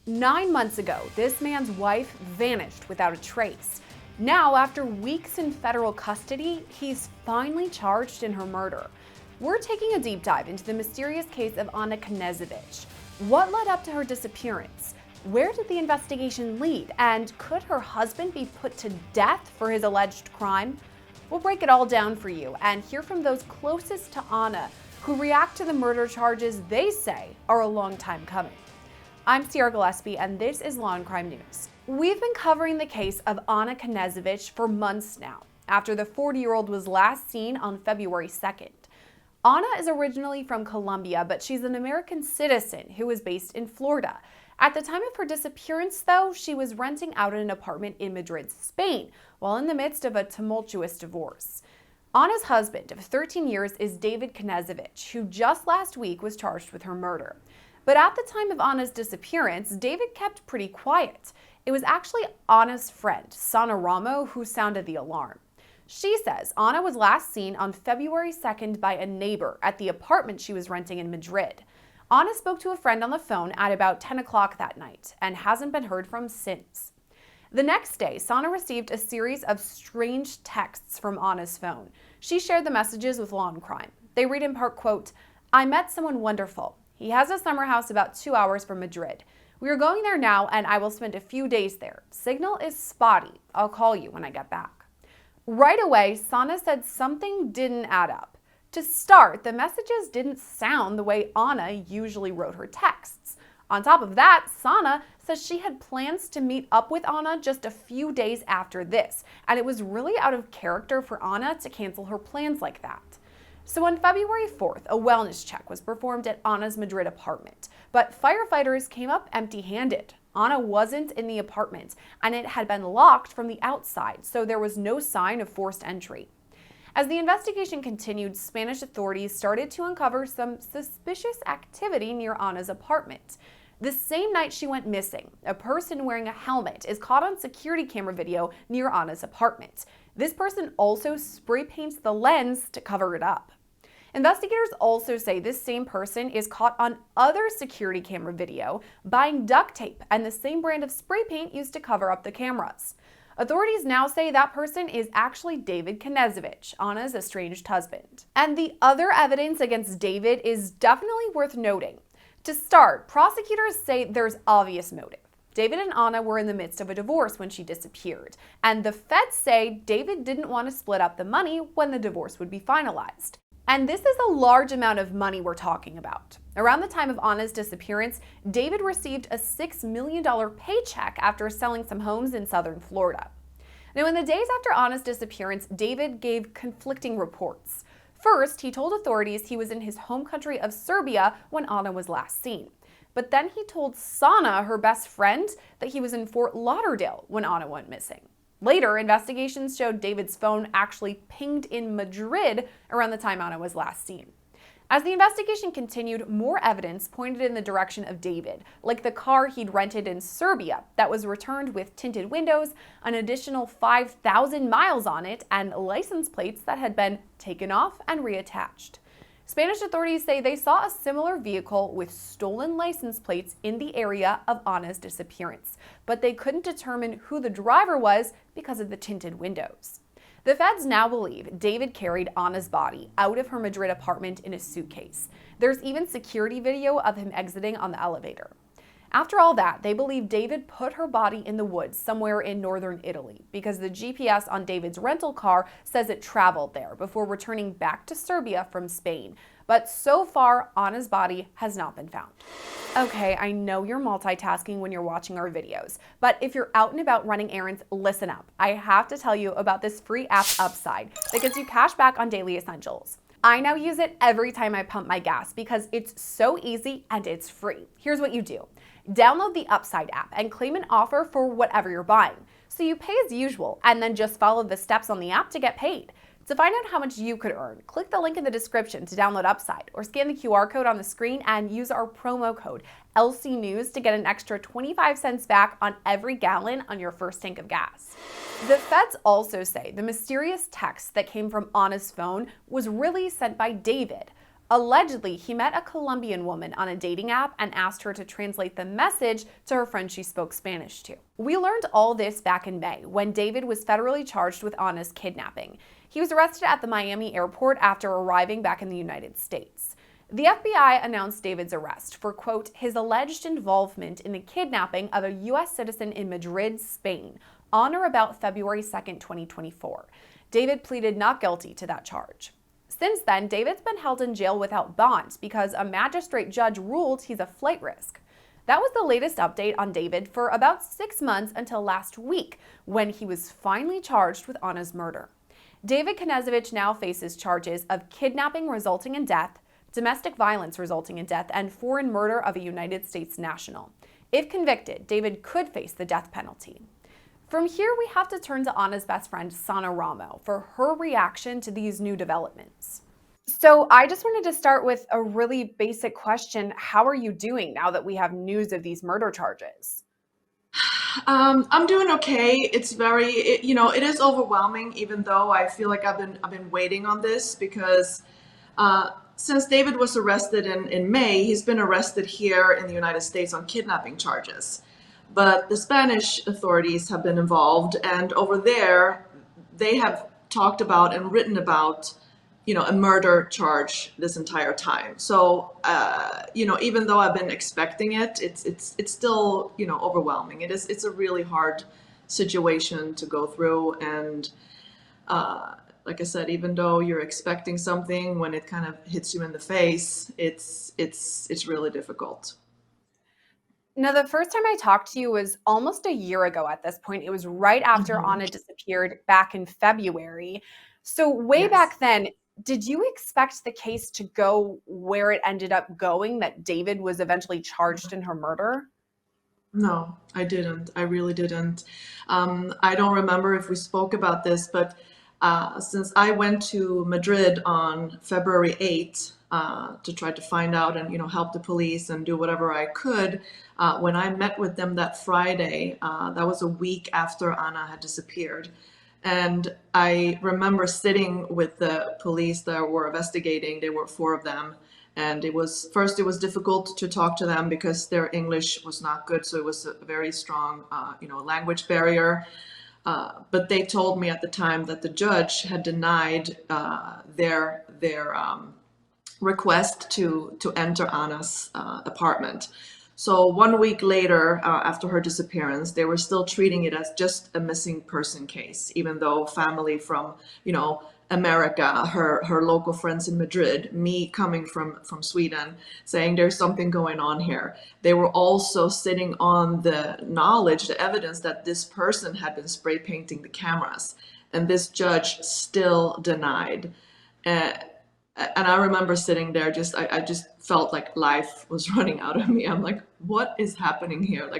9 months ago, this man's wife vanished without a trace. Now, after weeks in federal custody, he's finally charged in her murder. We're taking a deep dive into the mysterious case of Anna Knezevich. What led up to her disappearance? Where did the investigation lead? And could her husband be put to death for his alleged crime? We'll break it all down for you and hear from those closest to Anna who react to the murder charges they say are a long time coming. I'm Gillespie, and this is Law&Crime News. We've been covering the case of Anna Knezevich for months now, after the 40-year-old was last seen on February 2nd. Anna is originally from Colombia, but she's an American citizen who is based in Florida. At the time of her disappearance, though, she was renting out an apartment in Madrid, Spain, while in the midst of a tumultuous divorce. Anna's husband of 13 years is David Knezevich, who just last week was charged with her murder. But at the time of Anna's disappearance, David kept pretty quiet. It was actually Anna's friend, Sana Ramo, who sounded the alarm. She says Anna was last seen on February 2nd by a neighbor at the apartment she was renting in Madrid. Anna spoke to a friend on the phone at about 10 o'clock that night and hasn't been heard from since. The next day, Sana received a series of strange texts from Anna's phone. She shared the messages with Law&Crime. They read in part, quote, "I met someone wonderful. He has a summer house about 2 hours from Madrid. We are going there now and I will spend a few days there. Signal is spotty. I'll call you when I get back." Right away, Sana said something didn't add up. To start, the messages didn't sound the way Anna usually wrote her texts. On top of that, Sana says she had plans to meet up with Anna just a few days after this, and it was really out of character for Anna to cancel her plans like that. So on February 4th, a wellness check was performed at Anna's Madrid apartment, but firefighters came up empty-handed. Anna wasn't in the apartment, and it had been locked from the outside, so there was no sign of forced entry. As the investigation continued, Spanish authorities started to uncover some suspicious activity near Anna's apartment. The same night she went missing, a person wearing a helmet is caught on security camera video near Anna's apartment. This person also spray paints the lens to cover it up. Investigators also say this same person is caught on other security camera video buying duct tape and the same brand of spray paint used to cover up the cameras. Authorities now say that person is actually David Knezevich, Anna's estranged husband. And the other evidence against David is definitely worth noting. To start, prosecutors say there's obvious motive. David and Anna were in the midst of a divorce when she disappeared, and the feds say David didn't want to split up the money when the divorce would be finalized. And this is a large amount of money we're talking about. Around the time of Anna's disappearance, David received a $6 million paycheck after selling some homes in southern Florida. Now, in the days after Anna's disappearance, David gave conflicting reports. First, he told authorities he was in his home country of Serbia when Anna was last seen. But then he told Sana, her best friend, that he was in Fort Lauderdale when Anna went missing. Later, investigations showed David's phone actually pinged in Madrid around the time Anna was last seen. As the investigation continued, more evidence pointed in the direction of David, like the car he'd rented in Serbia that was returned with tinted windows, an additional 5,000 miles on it, and license plates that had been taken off and reattached. Spanish authorities say they saw a similar vehicle with stolen license plates in the area of Anna's disappearance, but they couldn't determine who the driver was because of the tinted windows. The feds now believe David carried Anna's body out of her Madrid apartment in a suitcase. There's even security video of him exiting on the elevator. After all that, they believe David put her body in the woods somewhere in northern Italy because the GPS on David's rental car says it traveled there before returning back to Serbia from Spain. But so far, Anna's body has not been found. Okay, I know you're multitasking when you're watching our videos, but if you're out and about running errands, listen up. I have to tell you about this free app Upside that gives you cash back on daily essentials. I now use it every time I pump my gas because it's so easy and it's free. Here's what you do. Download the Upside app and claim an offer for whatever you're buying. So you pay as usual and then just follow the steps on the app to get paid. To find out how much you could earn, click the link in the description to download Upside or scan the QR code on the screen and use our promo code LCNews to get an extra 25 cents back on every gallon on your first tank of gas. The feds also say the mysterious text that came from Anna's phone was really sent by David. Allegedly, he met a Colombian woman on a dating app and asked her to translate the message to her friend she spoke Spanish to. We learned all this back in May when David was federally charged with Anna's kidnapping. He was arrested at the Miami airport after arriving back in the United States. The FBI announced David's arrest for, quote, his alleged involvement in the kidnapping of a U.S. citizen in Madrid, Spain, on or about February 2nd, 2024. David pleaded not guilty to that charge. Since then, David's been held in jail without bond because a magistrate judge ruled he's a flight risk. That was the latest update on David for about 6 months until last week, when he was finally charged with Anna's murder. David Knezevich now faces charges of kidnapping resulting in death, domestic violence resulting in death, and foreign murder of a United States national. If convicted, David could face the death penalty. From here, we have to turn to Anna's best friend, Sana Ramo, for her reaction to these new developments. So I just wanted to start with a really basic question. How are you doing now that we have news of these murder charges? I'm doing okay. It is overwhelming, even though I feel like I've been waiting on this because since David was arrested in May, he's been arrested here in the United States on kidnapping charges. But the Spanish authorities have been involved, and over there, they have talked about and written about, a murder charge this entire time. So, even though I've been expecting it, it's still, overwhelming. It's a really hard situation to go through, and like I said, even though you're expecting something, when it kind of hits you in the face, it's really difficult. Now, the first time I talked to you was almost a year ago at this point. It was right after Mhm. Anna disappeared back in February. So, way Yes. back then, did you expect the case to go where it ended up going, that David was eventually charged in her murder? No, I didn't. I really didn't. I don't remember if we spoke about this, but since I went to Madrid on February 8th to try to find out and help the police and do whatever I could, when I met with them that Friday, that was a week after Anna had disappeared. And I remember sitting with the police that were investigating. There were four of them. And it was difficult to talk to them because their English was not good. So it was a very strong, language barrier. But they told me at the time that the judge had denied their request to enter Anna's apartment. So 1 week later, after her disappearance, they were still treating it as just a missing person case, even though family from, America, her local friends in Madrid, me coming from Sweden, saying there's something going on here. They were also sitting on the knowledge, the evidence that this person had been spray painting the cameras, and this judge still denied. Uh, and I remember sitting there, I just felt like life was running out of me. I'm like, what is happening here?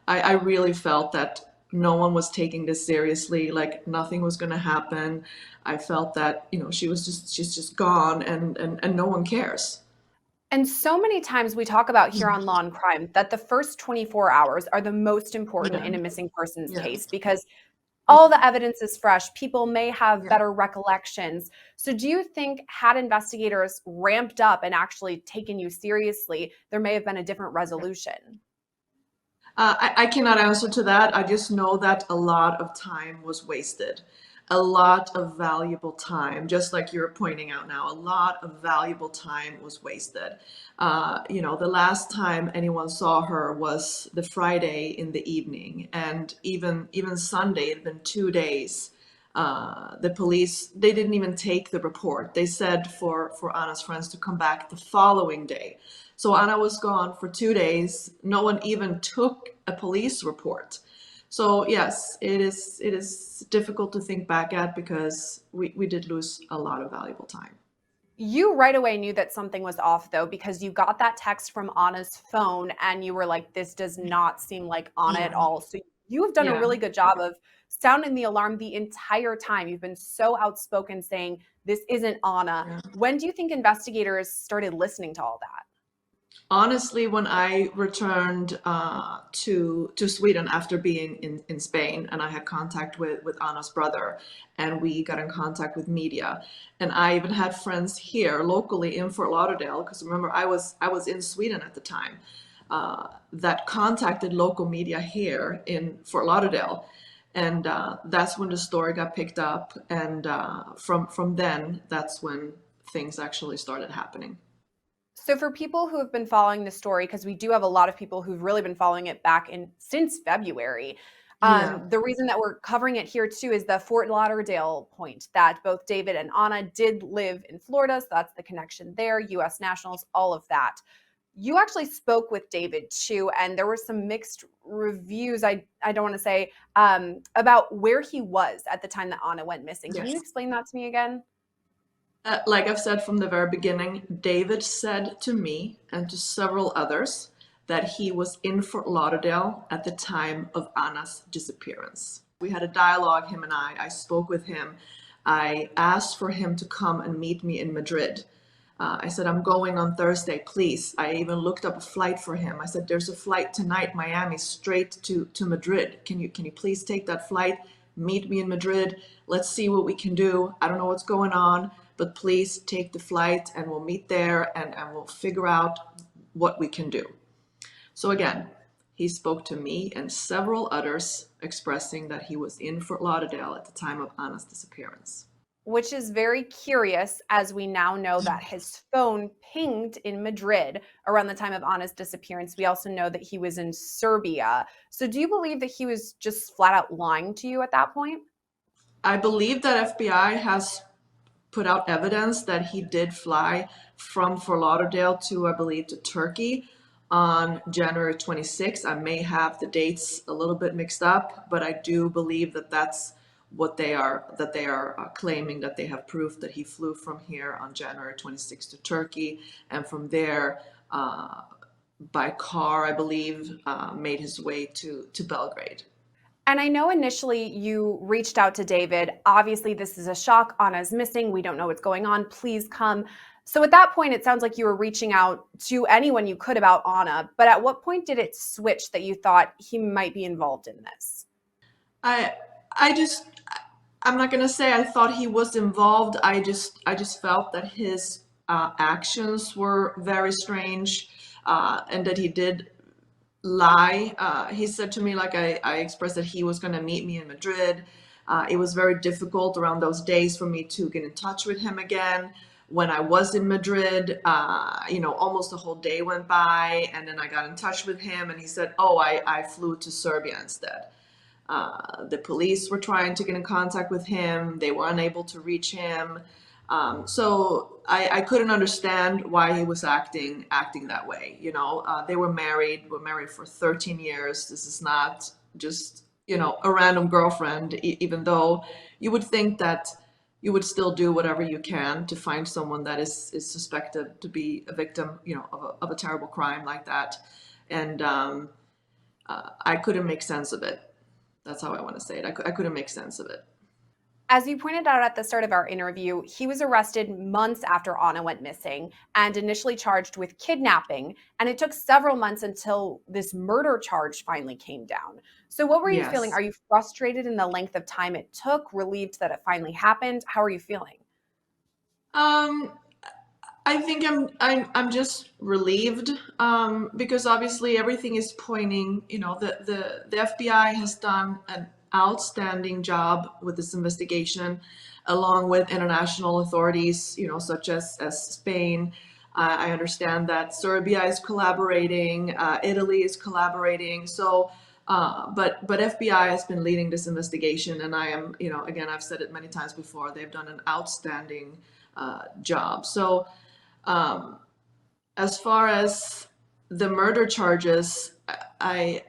I really felt that no one was taking this seriously, like nothing was going to happen. I felt that, she's just gone, and no one cares. And so many times we talk about here on Law and Crime that the first 24 hours are the most important Yeah, in a missing persons yeah, case because all the evidence is fresh. People may have yeah. better recollections. So, do you think, had investigators ramped up and actually taken you seriously, there may have been a different resolution? I cannot answer to that. I just know that a lot of time was wasted. A lot of valuable time, just like you're pointing out now, a lot of valuable time was wasted. The last time anyone saw her was the Friday in the evening, and even Sunday, it had been 2 days. The police, they didn't even take the report. They said for Anna's friends to come back the following day. So Anna was gone for 2 days. No one even took a police report. So yes, it is difficult to think back at because we did lose a lot of valuable time. You right away knew that something was off, though, because you got that text from Anna's phone and you were like, this does not seem like Anna at Yeah, all. So, you have done a yeah. really good job of sounding the alarm the entire time. You've been so outspoken saying, this isn't Anna. Yeah. When do you think investigators started listening to all that? Honestly, when I returned to Sweden after being in Spain, and I had contact with Anna's brother, and we got in contact with media, and I even had friends here locally in Fort Lauderdale, because remember I was in Sweden at the time, that contacted local media here in Fort Lauderdale, and that's when the story got picked up, and from then that's when things actually started happening. So for people who have been following the story, because we do have a lot of people who've really been following it back in since February, Yeah. the reason that we're covering it here too is the Fort Lauderdale point that both David and Anna did live in Florida. So that's the connection there, US nationals, all of that. You actually spoke with David too, and there were some mixed reviews, I don't want to say, about where he was at the time that Anna went missing. Can you Yes. explain that to me again? Like I've said from the very beginning, David said to me and to several others that he was in Fort Lauderdale at the time of Anna's disappearance. We had a dialogue, him and I. I spoke with him. I asked for him to come and meet me in Madrid. I said, I'm going on Thursday, please. I even looked up a flight for him. I said, there's a flight tonight, Miami, straight to Madrid. Can you please take that flight? Meet me in Madrid. Let's see what we can do. I don't know what's going on, but please take the flight and we'll meet there and we'll figure out what we can do. So again, he spoke to me and several others expressing that he was in Fort Lauderdale at the time of Anna's disappearance. Which is very curious as we now know that his phone pinged in Madrid around the time of Anna's disappearance. We also know that he was in Serbia. So do you believe that he was just flat out lying to you at that point? I believe that FBI has put out evidence that he did fly from Fort Lauderdale to, I believe, to Turkey on January 26th. I may have the dates a little bit mixed up, but I do believe that that's what they are claiming, that they have proof that he flew from here on January 26th to Turkey, and from there by car, I believe, made his way to Belgrade. And I know initially you reached out to David. Obviously, this is a shock. Anna's missing. We don't know what's going on. Please come. So at that point, it sounds like you were reaching out to anyone you could about Anna. But at what point did it switch that you thought he might be involved in this? I I just I'm not gonna say I thought he was involved. I just felt that his actions were very strange, and that he did lie. He said to me, like I expressed, that he was gonna meet me in Madrid. It was very difficult around those days for me to get in touch with him again. When I was in Madrid, almost a whole day went by, and then I got in touch with him, and he said, "Oh, I flew to Serbia instead." The police were trying to get in contact with him. They were unable to reach him. So I couldn't understand why he was acting that way. They were married for 13 years. This is not just, a random girlfriend, even though you would think that you would still do whatever you can to find someone that is suspected to be a victim, of a terrible crime like that. And I couldn't make sense of it. That's how I want to say it. I couldn't make sense of it. As you pointed out at the start of our interview, he was arrested months after Anna went missing and initially charged with kidnapping. And it took several months until this murder charge finally came down. So, what were you feeling? Yes. Are you frustrated in the length of time it took, relieved that it finally happened? How are you feeling? Um, I think I'm just relieved, because obviously everything is pointing, the FBI has done an outstanding job with this investigation, along with international authorities, such as Spain. I understand that Serbia is collaborating, Italy is collaborating. So, but FBI has been leading this investigation, and I am, again, I've said it many times before, they've done an outstanding job. So. Um, as far as the murder charges, I,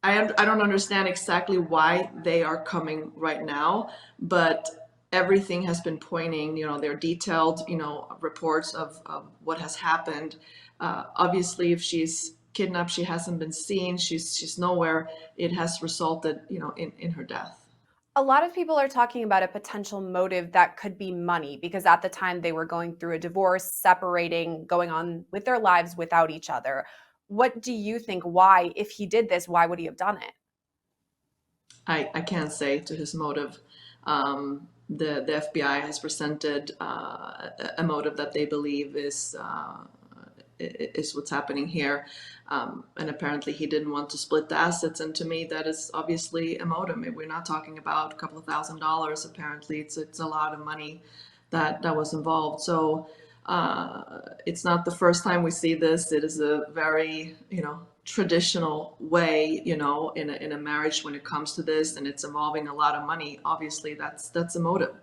I don't understand exactly why they are coming right now, but everything has been pointing, they're detailed, reports of what has happened. Obviously, if she's kidnapped, she hasn't been seen, she's nowhere. It has resulted, in her death. A lot of people are talking about a potential motive that could be money because at the time they were going through a divorce, separating, going on with their lives without each other. What do you think? Why, if he did this, why would he have done it? I can't say to his motive. The FBI has presented a motive that they believe is what's happening here. And apparently he didn't want to split the assets. And to me, that is obviously a motive. I mean, we're not talking about a couple of $1,000s. Apparently, it's a lot of money that was involved. So it's not the first time we see this. It is a very, traditional way, in a marriage when it comes to this, and it's involving a lot of money. Obviously, that's a motive.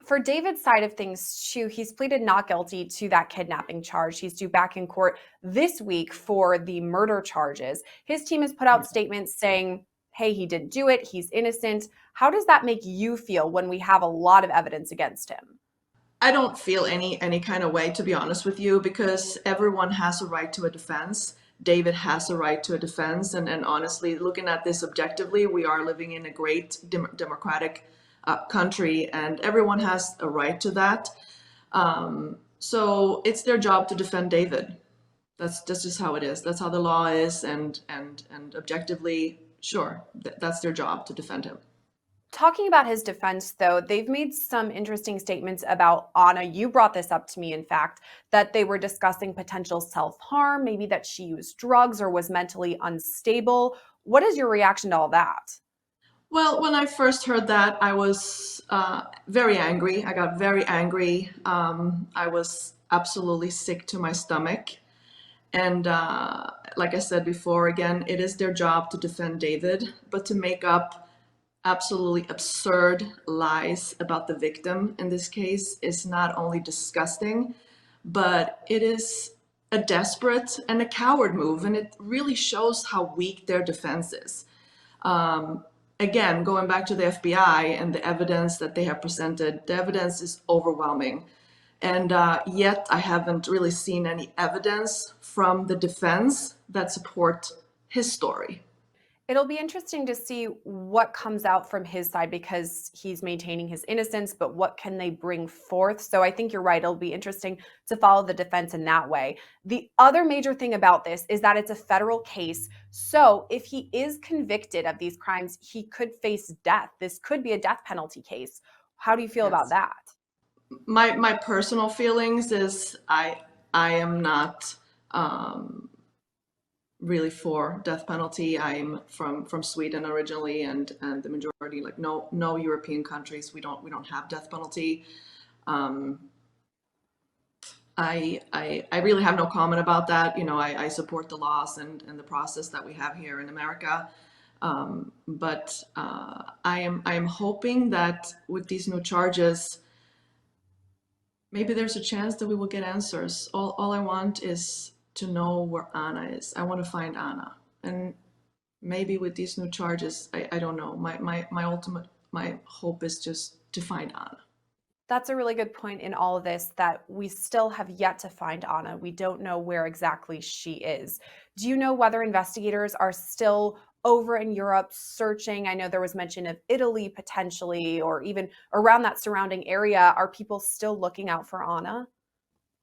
For David's side of things, too, he's pleaded not guilty to that kidnapping charge. He's due back in court this week for the murder charges. His team has put out statements saying, hey, he didn't do it, he's innocent. How does that make you feel when we have a lot of evidence against him? I don't feel any kind of way, to be honest with you, because everyone has a right to a defense. David has a right to a defense. And honestly, looking at this objectively, we are living in a great democratic country, and everyone has a right to that. So it's their job to defend David. That's just how it is. That's how the law is. And objectively, sure, that's their job to defend him. Talking about his defense, though, they've made some interesting statements about Anna. You brought this up to me, in fact, that they were discussing potential self-harm, maybe that she used drugs or was mentally unstable. What is your reaction to all that? Well, when I first heard that, I was very angry. I got very angry. I was absolutely sick to my stomach. And like I said before, again, it is their job to defend David, but to make up absolutely absurd lies about the victim in this case is not only disgusting, but it is a desperate and a coward move, and it really shows how weak their defense is. Again, going back to the FBI and the evidence that they have presented, the evidence is overwhelming. And yet I haven't really seen any evidence from the defense that support his story. It'll be interesting to see what comes out from his side because he's maintaining his innocence, but what can they bring forth? So I think you're right. It'll be interesting to follow the defense in that way. The other major thing about this is that it's a federal case. So if he is convicted of these crimes, he could face death. This could be a death penalty case. How do you feel about that? My personal feelings is I am not really for death penalty. I'm from Sweden originally, and the majority, like no European countries, we don't have death penalty. I really have no comment about that. I support the laws and the process that we have here in America. But I am hoping that with these new charges, maybe there's a chance that we will get answers. All I want is to know where Anna is. I want to find Anna. And maybe with these new charges, I don't know. My hope is just to find Anna. That's a really good point in all of this, that we still have yet to find Anna. We don't know where exactly she is. Do you know whether investigators are still over in Europe searching? I know there was mention of Italy potentially, or even around that surrounding area. Are people still looking out for Anna?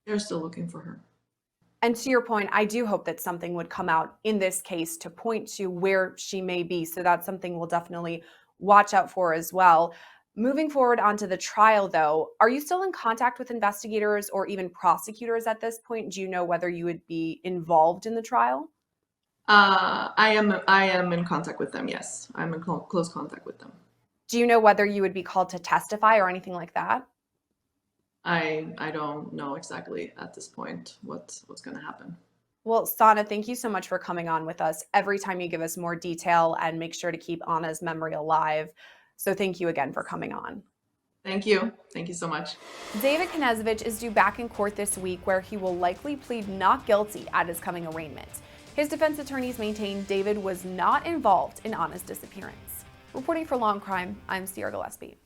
They're still looking for her. And to your point, I do hope that something would come out in this case to point to where she may be. So that's something we'll definitely watch out for as well. Moving forward onto the trial, though, are you still in contact with investigators or even prosecutors at this point? Do you know whether you would be involved in the trial? I am in contact with them. Yes, I'm in close contact with them. Do you know whether you would be called to testify or anything like that? I don't know exactly at this point what's going to happen. Well, Sana, thank you so much for coming on with us. Every time you give us more detail and make sure to keep Anna's memory alive. So thank you again for coming on. Thank you. Thank you so much. David Knezevich is due back in court this week, where he will likely plead not guilty at his coming arraignment. His defense attorneys maintain David was not involved in Anna's disappearance. Reporting for Law&Crime, I'm Gillespie.